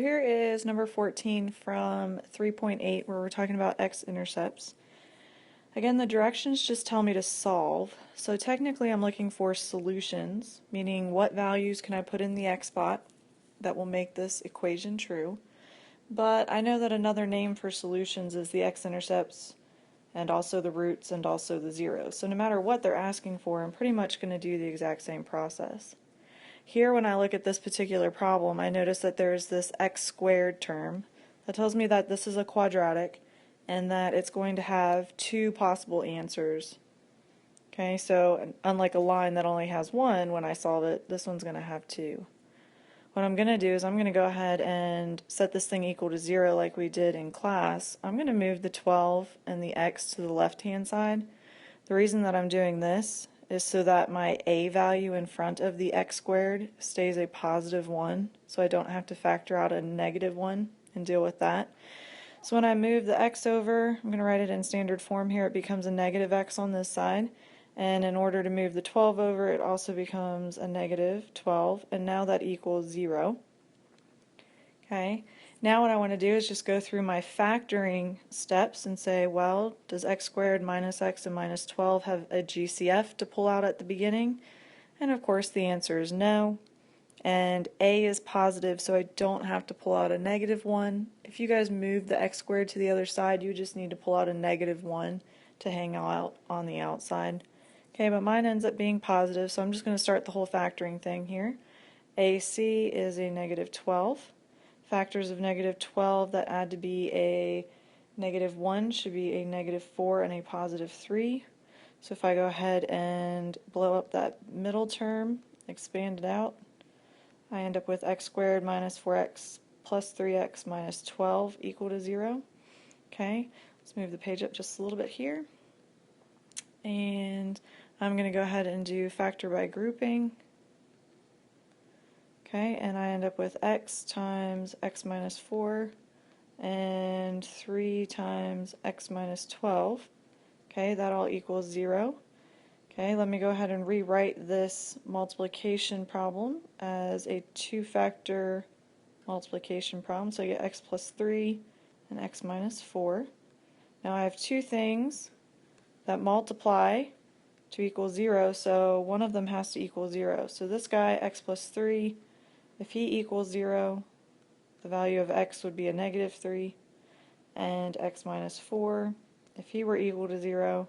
Here is number 14 from 3.8 where we're talking about x-intercepts. Again, the directions just tell me to solve, so technically I'm looking for solutions, meaning what values can I put in the x spot that will make this equation true. But I know that another name for solutions is the x-intercepts and also the roots and also the zeros. So no matter what they're asking for, I'm pretty much going to do the exact same process. Here, when I look at this particular problem, I notice that there's this x squared term that tells me that this is a quadratic and that it's going to have two possible answers. Okay, so unlike a line that only has one, when I solve it, this one's going to have two. What I'm going to do is I'm going to go ahead and set this thing equal to 0 like we did in class. I'm going to move the 12 and the x to the left-hand side. The reason that I'm doing this is so that my a value in front of the x squared stays a positive 1, so I don't have to factor out a negative 1 and deal with that. So when I move the x over, I'm going to write it in standard form here, it becomes a negative x on this side. And in order to move the 12 over, it also becomes a negative 12, and now that equals 0. Okay, now what I want to do is just go through my factoring steps and say, well, does x squared minus x and minus 12 have a GCF to pull out at the beginning? And of course the answer is no. And a is positive, so I don't have to pull out a negative 1. If you guys move the x squared to the other side, you just need to pull out a negative 1 to hang out on the outside. Okay, but mine ends up being positive, so I'm just going to start the whole factoring thing here. AC is a negative 12. Factors of negative 12 that add to be a negative 1 should be a negative 4 and a positive 3. So if I go ahead and blow up that middle term, expand it out, I end up with x squared minus 4x plus 3x minus 12 equal to 0. Okay, let's move the page up just a little bit here. And I'm going to go ahead and do factor by grouping. Okay, and I end up with x times x minus 4 and 3 times x minus 12. Okay, that all equals 0. Okay, let me go ahead and rewrite this multiplication problem as a two-factor multiplication problem. So I get x plus 3 and x minus 4. Now I have two things that multiply to equal 0, so one of them has to equal 0. So this guy, x plus 3, if he equals 0, the value of x would be a negative 3, and x minus 4, if he were equal to 0,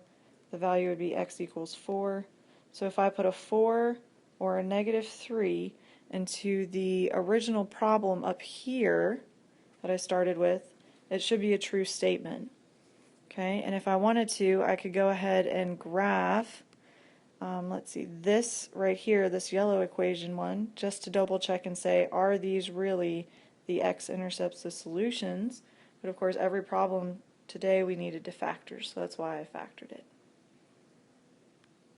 the value would be x equals 4. So if I put a 4 or a negative 3 into the original problem up here that I started with, it should be a true statement. Okay, and if I wanted to, I could go ahead and graph, let's see, this right here, this yellow equation one, just to double check and say, are these really the x-intercepts, the solutions? But of course, every problem today we needed to factor, so that's why I factored it.